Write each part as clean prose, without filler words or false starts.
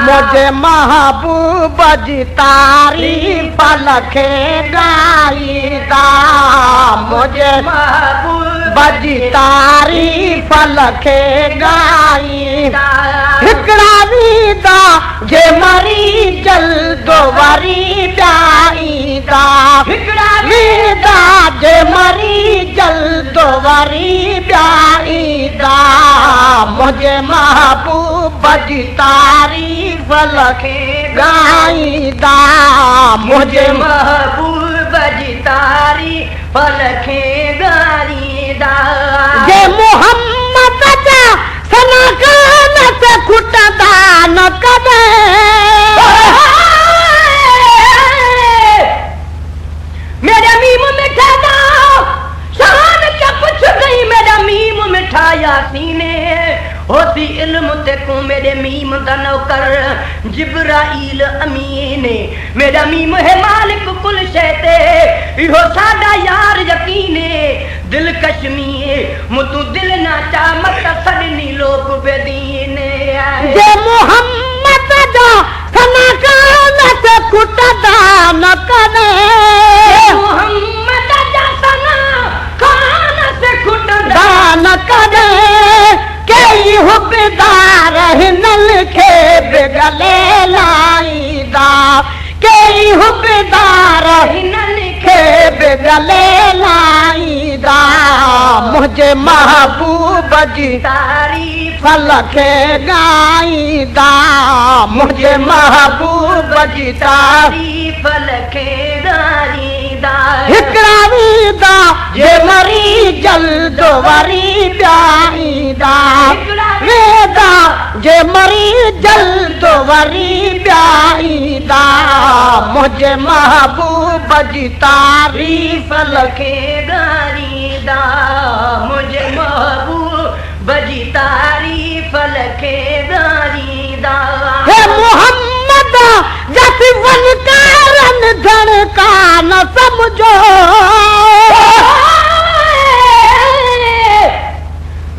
मुझे महबूब जी तारीफ लखे गाईदा मुझे महबूब जी तारीफ लखे गाईदा हिकड़ा वीदा जे मरी जल्दो वरी जाईदा हिकड़ा वीदा जे मरी जल्दो वरी जाईदा मुझे महबूब जी तारीफ लखे गाईदा मुझे महबूब जी तारीफ लखे गाईदा जे मोहम्मद जा सना कान से खुटदा न कदे मेरा मीम मिठा दा शान क्या पूछ गई मेरा मीम मिठा यासीने होती इल्म ते को मेरे मीम दा नौकर जिब्राइल अमीन मेरा मीम है मालिक कुल शै ते इहो साडा यार यकीने दिल कश्मीर मुतु दिल ना चा मत सदनी लोक बेदीने जे मोहम्मद दा सना कान से खुटदा न कदे मोहम्मद दा सना कान से खुटदा न कदे कई हुबदार हिनल खे बिगले लाईदा कई हुबदार हिनल खे बिगले लाईदा मुझे महबूब जी तारीफ लखे गाईदा मुझे महबूब जी तारीफ लखे गाईदा हिकड़ा वीदा जे मरी जल्दो वरी जाईदा वेदा जे मरी जल्दो वरी जाईदा मुझे महबूब जी तारीफ लखे गाईदा मुझे महबूब जी तारीफ लखे गाईदा हे मोहम्मद जैसी फनकारन धड़का न समझो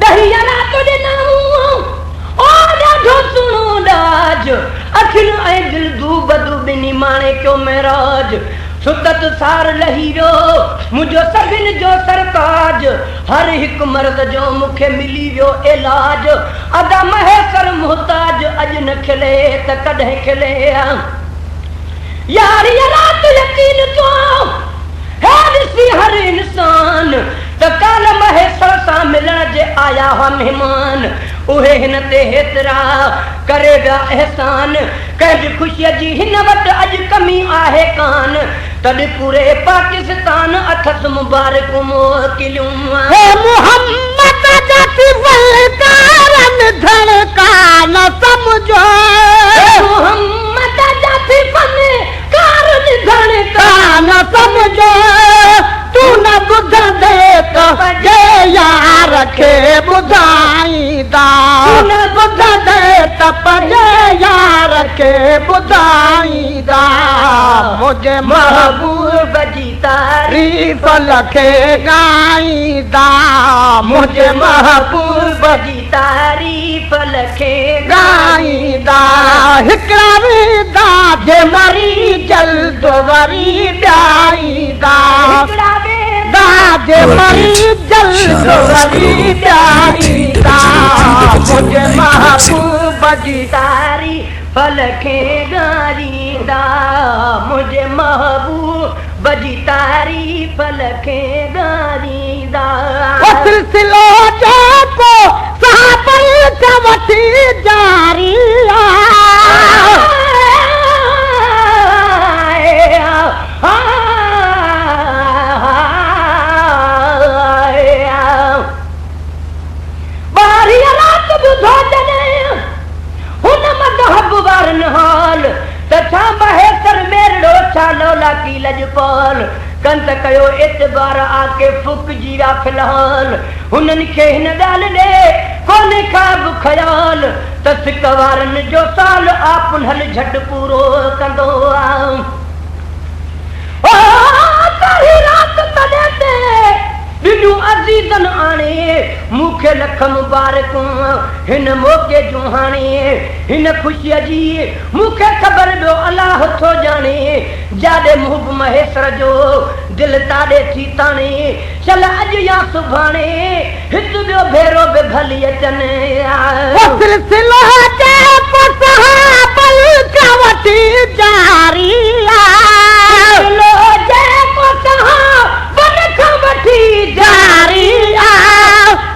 दहिया ना तो देना ओ ॾाढो सुणो ॾाज अखियूं ऐं दिल दूब दुबिनी माणे क्यों महराज सुतत सार लही वियो मुंहिंजो सभिनि जो सरताज हर हिकु मर्द जो मूंखे मिली वियो इलाज अदा महेसर मुहताज अॼु न खिले त कॾहिं खिले यार ये रात यकीन तो है ॾिसी हर इंसान त काल महेसर सां मिलण जे आया हुआ मेहमान उहे हिन ते हेतिरा करे विया एहसान कंहिंजी ख़ुशीअ जी हिन वटि अॼु कमी आहे कान तॾहिं पूरे पाकिस्तान अथसि मुबारक मोकिलियूं हे मोहम्मद जाती फलकारन धड़का न समझो मोहम्मद जाती फलकारन धड़का न समझो तू न बुध दे तो जे यार खे ॿुधाईंदा तू न बुध दे त पंहिंजे यार खे ॿुधाईंदा मुझे महबूब जी तारीफ लखे गाईंदा मुझे महबूब जी तारीफ लखे गाईंदा हिकड़ा वीदा जे मरी जल्द वरी जाईंदा जे मरी जल्द वरी जाईंदा मुझे महबूब जी तारीफ लखे गाईंदा मुझे महबूब जी तारीफ लखे गाईंदा सिलसिलो जेको साहबल च वठी जारी लौला की लजपाल कंत कयो एतबार आके फुक जीरा फिलहाल हुननि खे हिन ॻाल्हि ॾे कोन्हे ख़्वाब ख़याल त सिक वारनि जो साल आपन हल झट पूरो कंदो आ। मूंखे लख मुबारकूं हिन मौक़े जूं हाणे हिन ख़ुशीअ जी मूंखे ख़बर पियो अलाह थो ॼाणे जाॾे मुहब महेसर जो दिलि ताॾे थी ताणे चल अॼु या सुभाणे हिकु ॿियो भेरो बि भली अचनि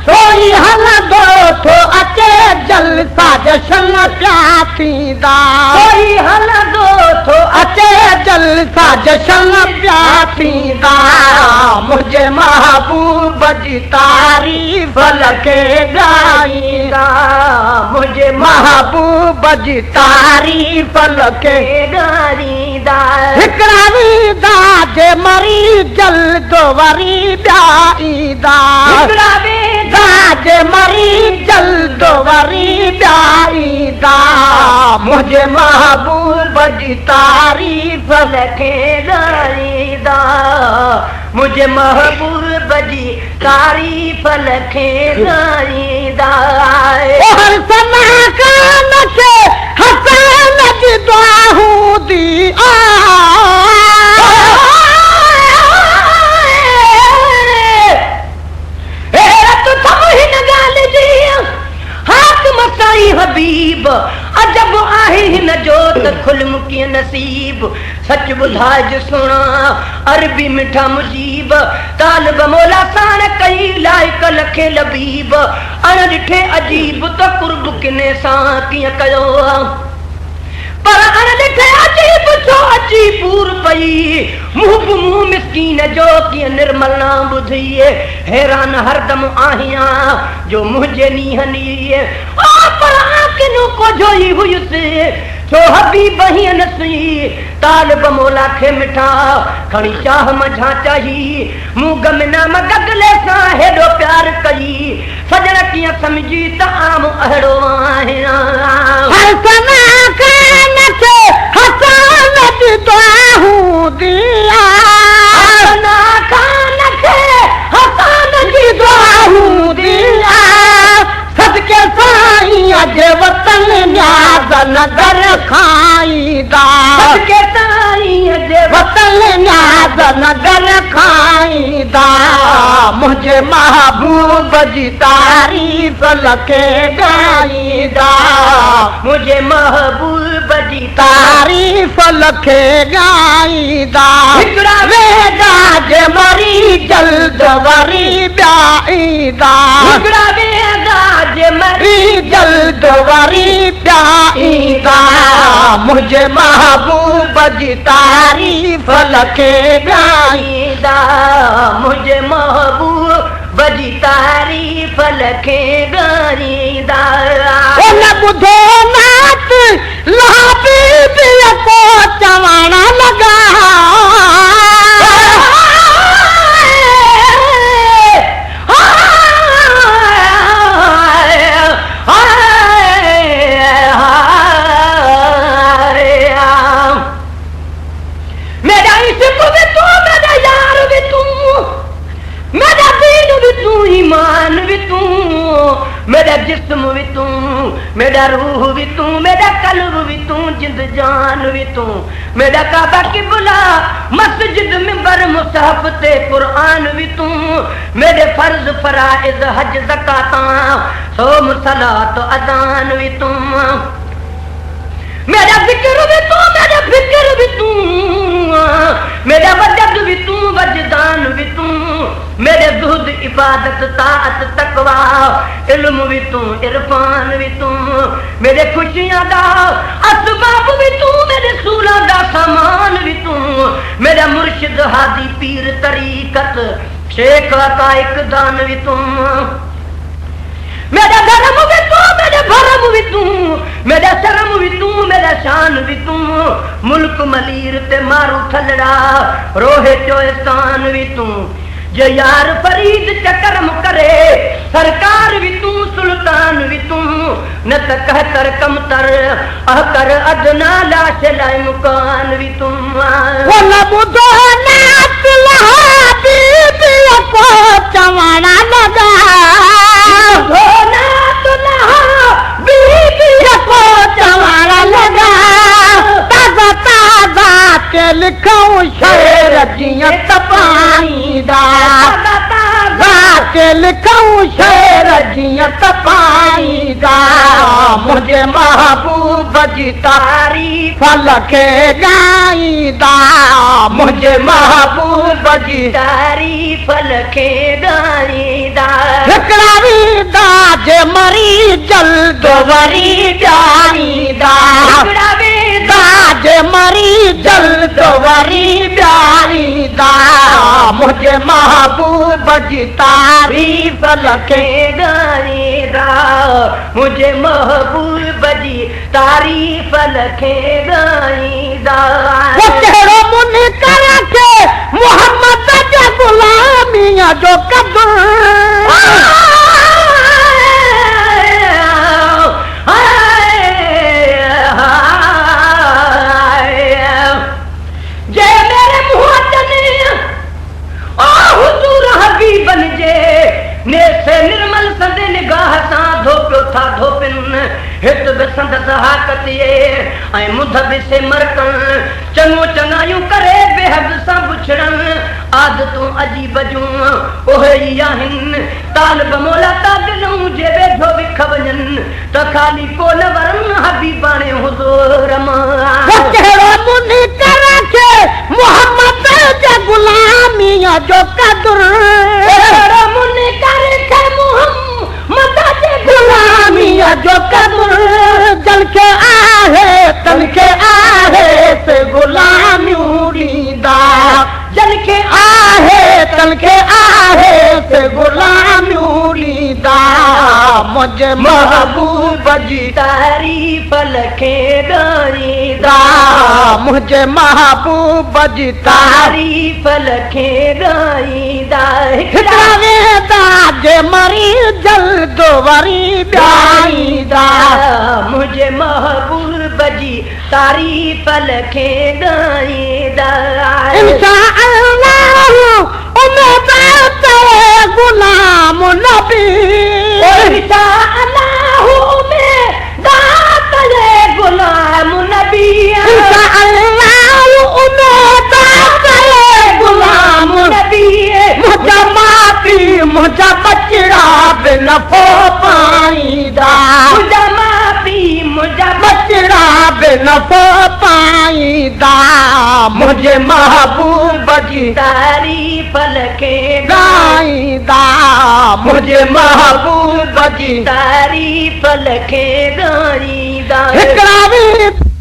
सोई हलंदो थो अचे जलसा जशन पिया थींदा सोई हलंदो थो अचे जलसा जशन पिया थींदा मुंहिंजे महबूब जी तारीफ़ लखे ॻाईंदा मुंहिंजे महबूब जी तारीफ़ लखे ॻाईंदा हिकिड़ा वेंदा जे मरी जल्दो वरी ॿिया ईंदा हिकिड़ा वेंदा जे मरी जल्दो वरी ॿिया ईंदा मुंहिंजे महबूब जी तारीफ़ लखे ॻाईंदा मुंहिंजे महबूब जी तारीफ़ लखे ॻाईंदा हर सना कान खे हसन जी दुआऊं दी हबीब अजब आहे हिन जो त खुलम कीअं नसीब सच ॿुधाइज सुणा अरबी मिठा मुजीब तालिब मौला साण कई लाइक लखे लबीब अण ॾिठे अजीब त कुर्ब किने सां कीअं कयो पर अण ॾिठे अजीब छो अची पूर पई मुंहुं मुंहुं मिसकीन जो कीअं निर्मल न ॿुधी हैरान हरदम आहियां जो मुंहिंजे नीहनी पर आंखियूं कोझोई हुयुसि छो हबीब हीअं नसी तालिब मौला खे मिठा खणी चाह मझा चाही मूं गमनाम गगले सां हेॾो प्यार कई सजण कीअं सम्झी त आम अहिड़ो आहियां सदके साईं अॼु वतन न्याज़ नगर खाईंदा सदके साईं अॼु वतन न्याज़ नगर खाईंदा मुंहिंजे महबूब जी तारीफ़ लखे ॻाईंदा मुंहिंजे महबूब जी तारीफ़ लखे ॻाईंदा हिकिड़ा वेदा जे मरी जल्द वरी ॿिया ईंदा हिकिड़ा वेदा जे मरी जल्द वरी ॿिया ईंदा मुंहिंजे महबूब जी तारीफ़ लखे ॻाईंदा मुंहिंजे महबूब जी तारीफ़ लखे ॻाईंदा उन ॿुधो नात लाबीबीअ को चवण लॻा ईमान भी तू मेरा जिस्म भी तू मेरा रूह भी तू मेरा कल्ब भी तू जिंद जान भी तू मेरा काबा किबला मस्जिद मिंबर मुसहफ ते कुरान भी तू मेरे फर्ज फराइज हज ज़कात सोम सलात अज़ान भी तू मेरा जिक्र भी तू मेरा फिक्र भी तू मेरा वजद भी तू वजदान भी तू मेरे जुहद इबादत ताअत तकवा इल्म भी तू इरफान भी तू मेरे खुशियां दा असबाब भी तू मेरे सूला दा सामान भी तू मेरा मुर्शिद हादी पीर तरीकत शेख अकाइक दान भी तू मेरा धर्म भी तू मेरे भरम भी तू मेरा शर्म भी तू मेरा शान भी तू मुल्क मलीर ते मारू थलड़ा रोहे चोस्तान भी तू जे यार फरीद चकरम करे सरकार भी तू सुल्तान भी तू न त कहतर कमतर अहकर अदना लाश लाए मुकान भी तू वो न बुधो नात लहा बीबी को चवण लगा लिखूं शेर जीअं तपाईंदा के लिखूं शेर जीअं तपाईंदा मुंहिंजे महबूब जी तारीफ़ खे ॻाईंदा मुंहिंजे महबूब जी तारीफ़ खे ॻाईंदा हिकिड़ा वेंदा जे मरी जल्द वरी ॼाणींदा हिकिड़ा वेंदा जे मरी जल्द वरी ॼाणींदा मुंहिंजे महबूब जी तारीफ़ खे ॻाईंदा मुंहिंजे महबूब जी तारीफ़ खे ॻाईंदा कहिड़ो मुनकर खे मोहम्मद जे ग़ुलामीअ जो कदुर निर्मल संद निगाह सां धोपियो था धोपिन हित बि संदसि हाकत ऐं मुध बि सिमरकन चङो चङायूं करे बेहद सां पुछड़न आदतूं अजीब जूं उहे ई आहिनि तालिब मौला तादिलूं जे वेझो विख वञन त ख़ाली कोन वरन हबीबाणे हुज़ूर मां कहिड़ो मुनकर खे मोहम्मद जे ग़ुलामीअ जो कदुर कहिड़ो मुनकर खे मोहम्मद जे ग़ुलामीअ जो कदुर जल खे आहे तन खे आहे से ग़ुलामियूं ॾींदा जल खे आहे तन खे आहे से ग़ुलामियूं ॾींदा मुंहिंजे महबूब जी तारीफ़ खे ॻाईंदा मुंहिंजे महबूब जी तारीफ़ खे ॻाईंदा हिकिड़ा वेंदा जे मरी जल्द वरी ॼाणींदा मुंहिंजे महबूब जी तारीफ़ खे ॻाईंदा इंशा अल्लाह उम्मीद है गुलाम नबी इंशा अल्लाह उम्मीद है गुलाम नबी इंशा अल्लाह उम्मीद है गुलाम नबी मुझा मापी मुझा बचड़ा बिन फो पाईंदा मुझा मापी मुझा बचड़ा बिन फो पाईंदा मुंहिंजे महबूब जी तारीफ़ खे ॻाईंदा मुंहिंजे महबूब जी तारीफ़ खे ॻाईंदा हिकिड़ा